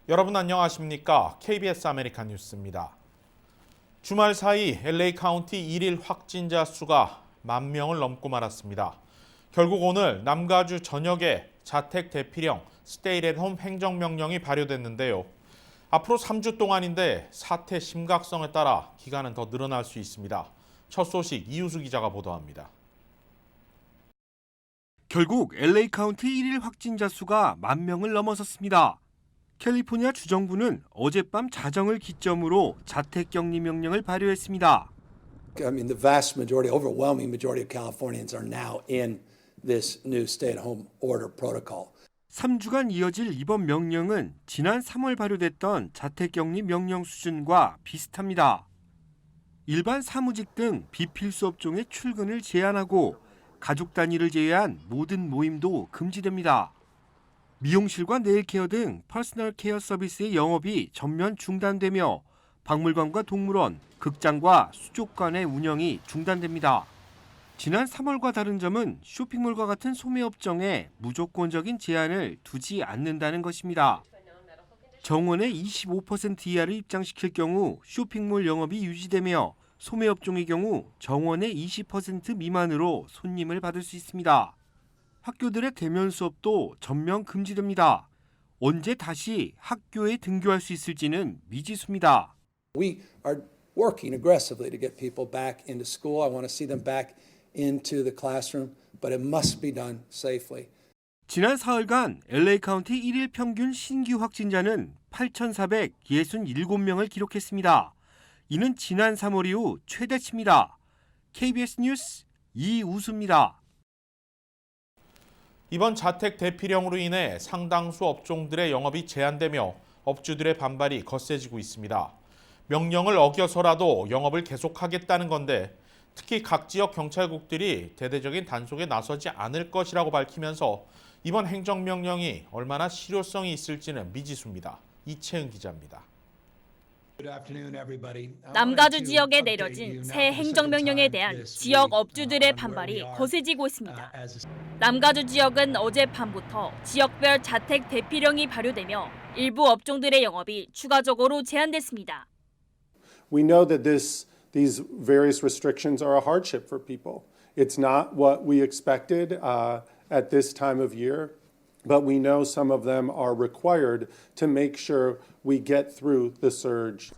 여러분 안녕하십니까? KBS 아메리칸 뉴스입니다. 주말 사이 LA 카운티 1일 확진자 수가 10,000명을 넘고 말았습니다. 결국 오늘 남가주 전역에 자택 대피령 스테이 앳 홈 행정명령이 발효됐는데요. 앞으로 3주 동안인데 사태 심각성에 따라 기간은 더 늘어날 수 있습니다. 첫 소식 이우수 기자가 보도합니다. 결국 LA 카운티 1일 확진자 수가 10,000명을 넘어섰습니다. 캘리포니아 주정부는 어젯밤 자정을 기점으로 자택격리 명령을 발효했습니다. I mean, the vast majority, overwhelming majority of Californians are now in this new stay-at-home order protocol. 3주간 이어질 이번 명령은 지난 3월 발효됐던 자택격리 명령 수준과 비슷합니다. 일반 사무직 등 비필수 업종의 출근을 제한하고 가족 단위를 제외한 모든 모임도 금지됩니다. 미용실과 네일케어 등 퍼스널 케어 서비스의 영업이 전면 중단되며 박물관과 동물원, 극장과 수족관의 운영이 중단됩니다. 지난 3월과 다른 점은 쇼핑몰과 같은 소매업종에 무조건적인 제한을 두지 않는다는 것입니다. 정원의 25% 이하를 입장시킬 경우 쇼핑몰 영업이 유지되며 소매업종의 경우 정원의 20% 미만으로 손님을 받을 수 있습니다. 학교들의 대면 수업도 전면 금지됩니다. 언제 다시 학교에 등교할 수 있을지는 미지수입니다. We are working aggressively to get people back into school. I want to see them back into the classroom, but it must be done safely. 지난 사흘간 LA 카운티 1일 평균 신규 확진자는 8,467명을 기록했습니다. 이는 지난 3월 이후 최대치입니다. KBS 뉴스 이우수입니다. 이번 자택 대피령으로 인해 상당수 업종들의 영업이 제한되며 업주들의 반발이 거세지고 있습니다. 명령을 어겨서라도 영업을 계속하겠다는 건데 특히 각 지역 경찰국들이 대대적인 단속에 나서지 않을 것이라고 밝히면서 이번 행정명령이 얼마나 실효성이 있을지는 미지수입니다. 이채은 기자입니다. 남가주 지역에 내려진 새 행정명령에 대한 지역 업주들의 반발이 거세지고 있습니다. 남가주 지역은 어젯밤부터 지역별 자택 대피령이 발효되며 일부 업종들의 영업이 추가적으로 제한됐습니다. We know that these various restrictions are a hardship for people. It's not what we expected at this time of year, but we know some of them are required to make sure we get through the surge.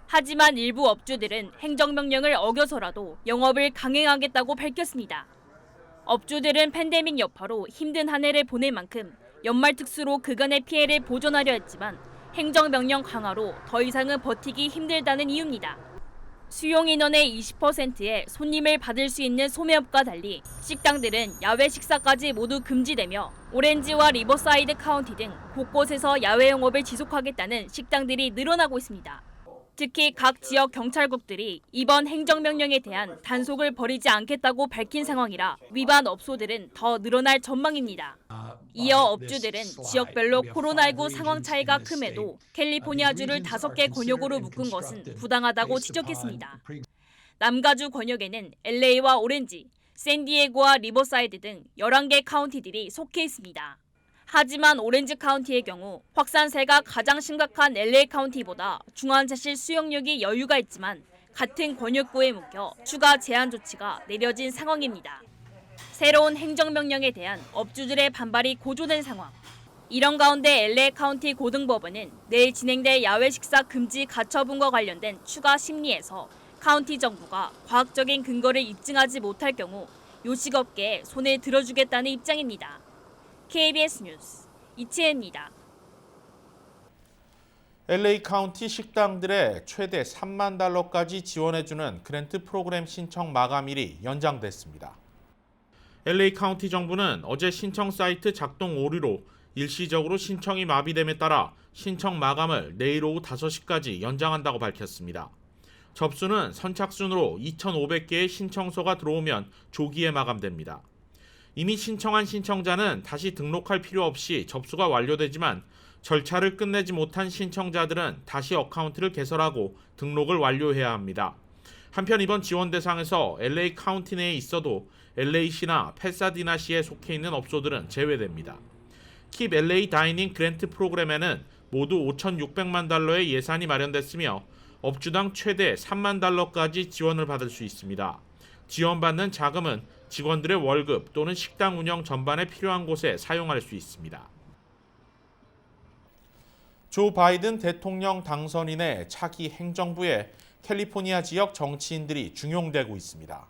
하지만 일부 업주들은 행정명령을 어겨서라도 영업을 강행하겠다고 밝혔습니다. 업주들은 팬데믹 여파로 힘든 한 해를 보낼 만큼 연말 특수로 그간의 피해를 보존하려 했지만 행정명령 강화로 더 이상은 버티기 힘들다는 이유입니다. 수용 인원의 20%의 손님을 받을 수 있는 소매업과 달리 식당들은 야외 식사까지 모두 금지되며 오렌지와 리버사이드 카운티 등 곳곳에서 야외 영업을 지속하겠다는 식당들이 늘어나고 있습니다. 특히 각 지역 경찰국들이 이번 행정명령에 대한 단속을 벌이지 않겠다고 밝힌 상황이라 위반 업소들은 더 늘어날 전망입니다. 이어 업주들은 지역별로 코로나19 상황 차이가 큼에도 캘리포니아주를 5개 권역으로 묶은 것은 부당하다고 지적했습니다. 남가주 권역에는 LA와 오렌지, 샌디에고와 리버사이드 등 11개 카운티들이 속해 있습니다. 하지만 오렌지 카운티의 경우 확산세가 가장 심각한 LA 카운티보다 중환자실 수용력이 여유가 있지만 같은 권역구에 묶여 추가 제한 조치가 내려진 상황입니다. 새로운 행정명령에 대한 업주들의 반발이 고조된 상황. 이런 가운데 LA 카운티 고등법원은 내일 진행될 야외 식사 금지 가처분과 관련된 추가 심리에서 카운티 정부가 과학적인 근거를 입증하지 못할 경우 요식업계에 손을 들어주겠다는 입장입니다. KBS 뉴스 이채은입니다. LA 카운티 식당들의 최대 $30,000까지 지원해주는 그랜트 프로그램 신청 마감일이 연장됐습니다. LA 카운티 정부는 어제 신청 사이트 작동 오류로 일시적으로 신청이 마비됨에 따라 신청 마감을 내일 오후 5시까지 연장한다고 밝혔습니다. 접수는 선착순으로 2,500개의 신청서가 들어오면 조기에 마감됩니다. 이미 신청한 신청자는 다시 등록할 필요 없이 접수가 완료되지만 절차를 끝내지 못한 신청자들은 다시 어카운트를 개설하고 등록을 완료해야 합니다. 한편 이번 지원 대상에서 LA 카운티 내에 있어도 LA시나 패사디나시에 속해 있는 업소들은 제외됩니다. Keep LA 다이닝 그랜트 프로그램에는 모두 5,600만 달러의 예산이 마련됐으며 업주당 최대 3만 달러까지 지원을 받을 수 있습니다. 지원받는 자금은 직원들의 월급 또는 식당 운영 전반에 필요한 곳에 사용할 수 있습니다. 조 바이든 대통령 당선인의 차기 행정부에 캘리포니아 지역 정치인들이 중용되고 있습니다.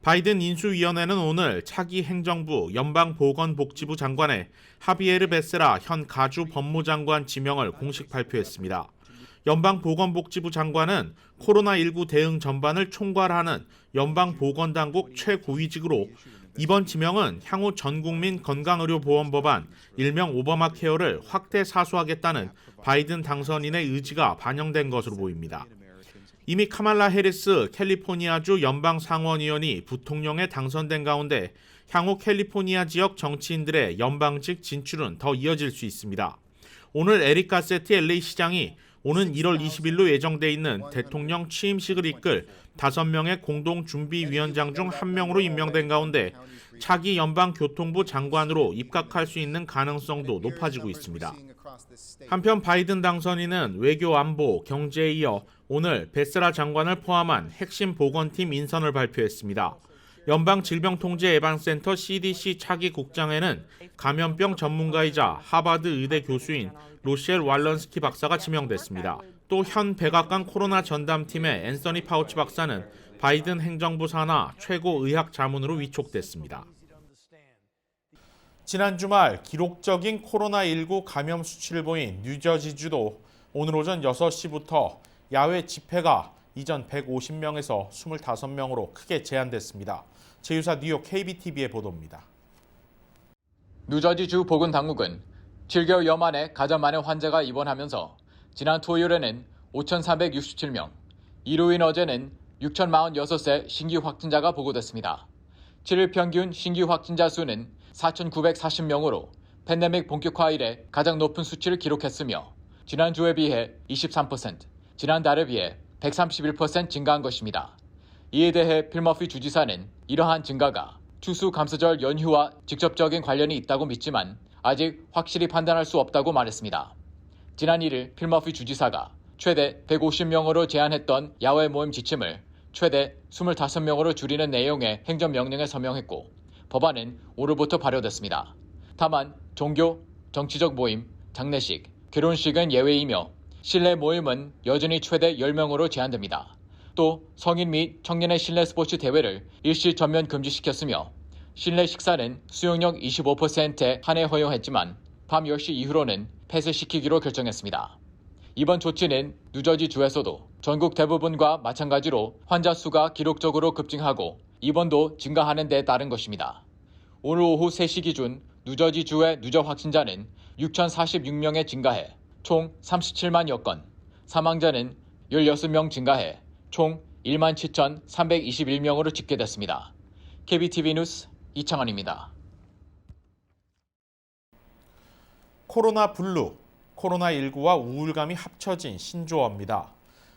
바이든 인수위원회는 오늘 차기 행정부 연방보건복지부 장관에 하비에르 베세라 현 가주 법무장관 지명을 공식 발표했습니다. 연방보건복지부 장관은 코로나19 대응 전반을 총괄하는 연방보건당국 최고위직으로 이번 지명은 향후 전국민 건강의료보험 법안 일명 오바마 케어를 확대 사수하겠다는 바이든 당선인의 의지가 반영된 것으로 보입니다. 이미 카말라 해리스 캘리포니아주 연방상원의원이 부통령에 당선된 가운데 향후 캘리포니아 지역 정치인들의 연방직 진출은 더 이어질 수 있습니다. 오늘 에릭 가세트 LA 시장이 오는 1월 20일로 예정돼 있는 대통령 취임식을 이끌 5명의 공동준비위원장 중 1명으로 임명된 가운데 차기 연방교통부 장관으로 입각할 수 있는 가능성도 높아지고 있습니다. 한편 바이든 당선인은 외교 안보, 경제에 이어 오늘 베세라 장관을 포함한 핵심 보건팀 인선을 발표했습니다. 연방질병통제예방센터 CDC 차기 국장에는 감염병 전문가이자 하버드 의대 교수인 로셸 왈런스키 박사가 지명됐습니다. 또 현 백악관 코로나 전담팀의 앤서니 파우치 박사는 바이든 행정부 산하 최고 의학 자문으로 위촉됐습니다. 지난 주말 기록적인 코로나19 감염 수치를 보인 뉴저지주도 오늘 오전 6시부터 야외 집회가 이전 150명에서 25명으로 크게 제한됐습니다. 제휴사 뉴욕 KBTV의 보도입니다. 뉴저지주 보건당국은 7개월여 만에 가장 많은 환자가 입원하면서 지난 토요일에는 5,367명, 일요일 어제는 6,046세 신규 확진자가 보고됐습니다. 7일 평균 신규 확진자 수는 4,940명으로 팬데믹 본격화 이래 가장 높은 수치를 기록했으며 지난주에 비해 23%, 지난달에 비해 131% 증가한 것입니다. 이에 대해 필 머피 주지사는 이러한 증가가 추수 감사절 연휴와 직접적인 관련이 있다고 믿지만 아직 확실히 판단할 수 없다고 말했습니다. 지난 1일 필 머피 주지사가 최대 150명으로 제한했던 야외 모임 지침을 최대 25명으로 줄이는 내용의 행정명령에 서명했고 법안은 오늘부터 발효됐습니다. 다만 종교, 정치적 모임, 장례식, 결혼식은 예외이며 실내 모임은 여전히 최대 10명으로 제한됩니다. 또 성인 및 청년의 실내 스포츠 대회를 일시 전면 금지시켰으며 실내 식사는 수용력 25%에 한해 허용했지만 밤 10시 이후로는 폐쇄시키기로 결정했습니다. 이번 조치는 뉴저지주에서도 전국 대부분과 마찬가지로 환자 수가 기록적으로 급증하고 입원도 증가하는 데 따른 것입니다. 오늘 오후 3시 기준 뉴저지주의 누적 확진자는 6,046명에 증가해 총 37만여 건, 사망자는 16명 증가해 총 17,321명으로 집계됐습니다. KBTV 뉴스 이창헌입니다. 코로나 블루, 코로나19와 우울감이 합쳐진 신조어입니다.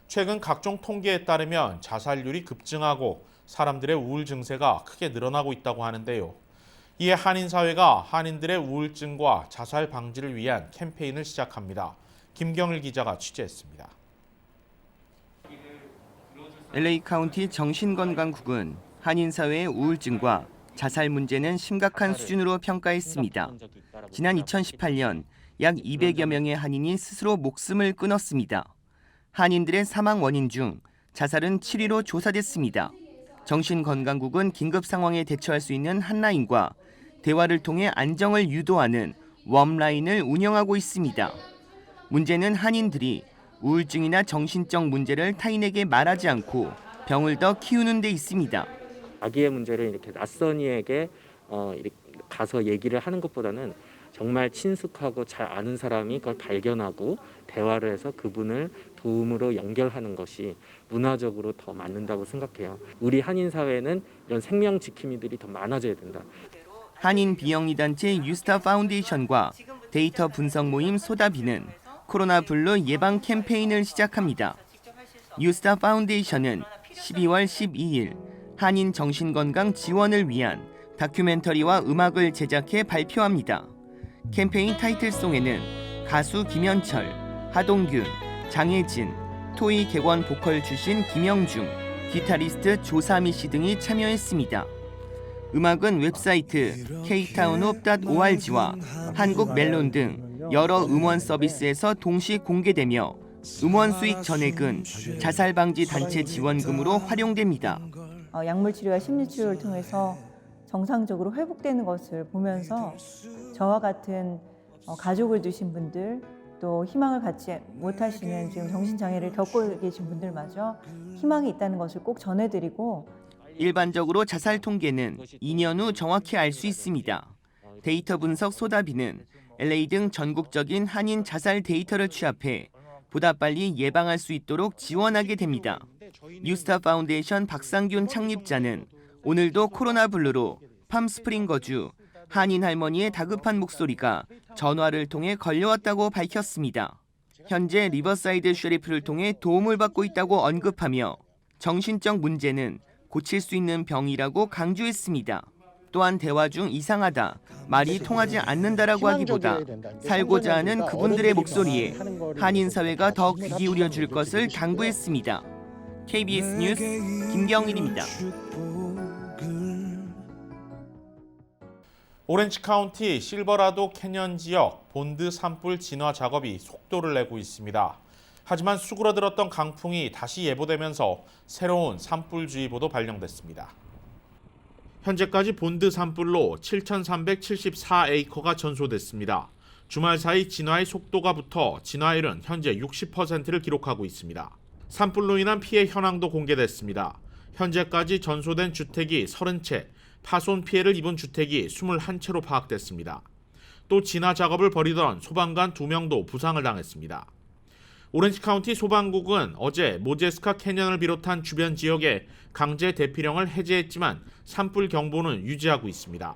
최근 각종 통계에 따르면 자살률이 급증하고 사람들의 우울 증세가 크게 늘어나고 있다고 하는데요. 이에 한인사회가 한인들의 우울증과 자살 방지를 위한 캠페인을 시작합니다. 김경일 기자가 취재했습니다. LA 카운티 정신건강국은 한인사회의 우울증과 자살 문제는 심각한 수준으로 평가했습니다. 지난 2018년 약 200여 명의 한인이 스스로 목숨을 끊었습니다. 한인들의 사망 원인 중 자살은 7위로 조사됐습니다. 정신건강국은 긴급 상황에 대처할 수 있는 한라인과 대화를 통해 안정을 유도하는 웜라인을 운영하고 있습니다. 문제는 한인들이 우울증이나 정신적 문제를 타인에게 말하지 않고 병을 더 키우는 데 있습니다. 자기의 문제를 이렇게 낯선 이에게 이렇게 가서 얘기를 하는 것보다는 정말 친숙하고 잘 아는 사람이 그걸 발견하고 대화를 해서 그분을 도움으로 연결하는 것이 문화적으로 더 맞는다고 생각해요. 우리 한인 사회는 이런 생명 지킴이들이 더 많아져야 된다. 한인 비영리 단체 유스타 파운데이션과 데이터 분석 모임 소다비는 코로나 블루 예방 캠페인을 시작합니다. 유스타 파운데이션은 12월 12일 한인 정신건강 지원을 위한 다큐멘터리와 음악을 제작해 발표합니다. 캠페인 타이틀송에는 가수 김현철, 하동균, 장혜진, 토이 객원 보컬 출신 김영중, 기타리스트 조사미 씨 등이 참여했습니다. 음악은 웹사이트 ktown.org와 한국 멜론 등 여러 음원 서비스에서 동시 공개되며 음원 수익 전액은 자살 방지 단체 지원금으로 활용됩니다. 약물 치료와 심리 치료를 통해서 정상적으로 회복되는 것을 보면서 저와 같은 가족을 두신 분들, 또 희망을 갖지 못하시는 지금 정신장애를 겪고 계신 분들마저 희망이 있다는 것을 꼭 전해드리고, 일반적으로 자살 통계는 2년 후 정확히 알 수 있습니다. 데이터 분석 소다비는 LA 등 전국적인 한인 자살 데이터를 취합해 보다 빨리 예방할 수 있도록 지원하게 됩니다. 뉴스타 파운데이션 박상균 창립자는 오늘도 코로나 블루로 팜스프링 거주 한인 할머니의 다급한 목소리가 전화를 통해 걸려왔다고 밝혔습니다. 현재 리버사이드 쉐리프를 통해 도움을 받고 있다고 언급하며 정신적 문제는 고칠 수 있는 병이라고 강조했습니다. 또한 대화 중 이상하다, 말이 통하지 않는다라고 하기보다 살고자 하는 그분들의 목소리에 한인 사회가 더 귀 기울여 줄 것을 당부했습니다. KBS 뉴스 김경일입니다. 오렌지 카운티 실버라도 캐년 지역 본드 산불 진화 작업이 속도를 내고 있습니다. 하지만 수그러들었던 강풍이 다시 예보되면서 새로운 산불주의보도 발령됐습니다. 현재까지 본드 산불로 7,374에이커가 전소됐습니다. 주말 사이 진화의 속도가 붙어 진화율은 현재 60%를 기록하고 있습니다. 산불로 인한 피해 현황도 공개됐습니다. 현재까지 전소된 주택이 30채, 파손 피해를 입은 주택이 21채로 파악됐습니다. 또 진화 작업을 벌이던 소방관 2명도 부상을 당했습니다. 오렌지 카운티 소방국은 어제 모제스카 캐년을 비롯한 주변 지역에 강제 대피령을 해제했지만 산불 경보는 유지하고 있습니다.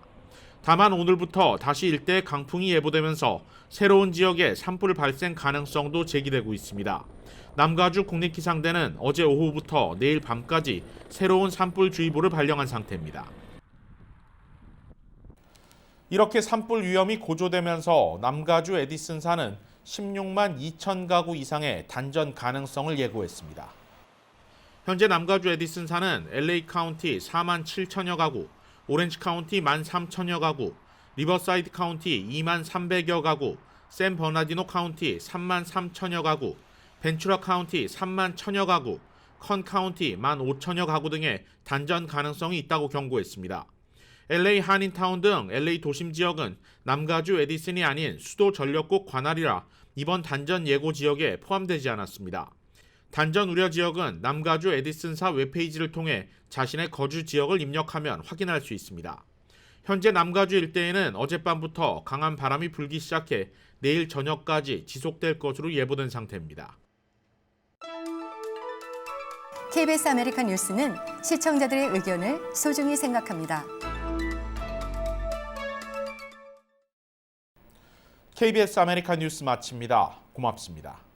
다만 오늘부터 다시 일대에 강풍이 예보되면서 새로운 지역에 산불 발생 가능성도 제기되고 있습니다. 남가주 국립기상대는 어제 오후부터 내일 밤까지 새로운 산불주의보를 발령한 상태입니다. 이렇게 산불 위험이 고조되면서 남가주 에디슨사는 16만 2천 가구 이상의 단전 가능성을 예고했습니다. 현재 남가주 에디슨사는 LA 카운티 4만 7천여 가구, 오렌지 카운티 1만 3천여 가구, 리버사이드 카운티 2만 300여 가구, 샌 버나디노 카운티 3만 3천여 가구, 벤츄라 카운티 3만 1천여 가구, 컨 카운티 1만 5천여 가구 등의 단전 가능성이 있다고 경고했습니다. LA 한인타운 등 LA 도심 지역은 남가주 에디슨이 아닌 수도 전력국 관할이라 이번 단전 예고 지역에 포함되지 않았습니다. 단전 우려 지역은 남가주 에디슨사 웹페이지를 통해 자신의 거주 지역을 입력하면 확인할 수 있습니다. 현재 남가주 일대에는 어젯밤부터 강한 바람이 불기 시작해 내일 저녁까지 지속될 것으로 예보된 상태입니다. KBS 아메리칸 뉴스는 시청자들의 의견을 소중히 생각합니다. KBS 아메리칸 뉴스 마칩니다. 고맙습니다.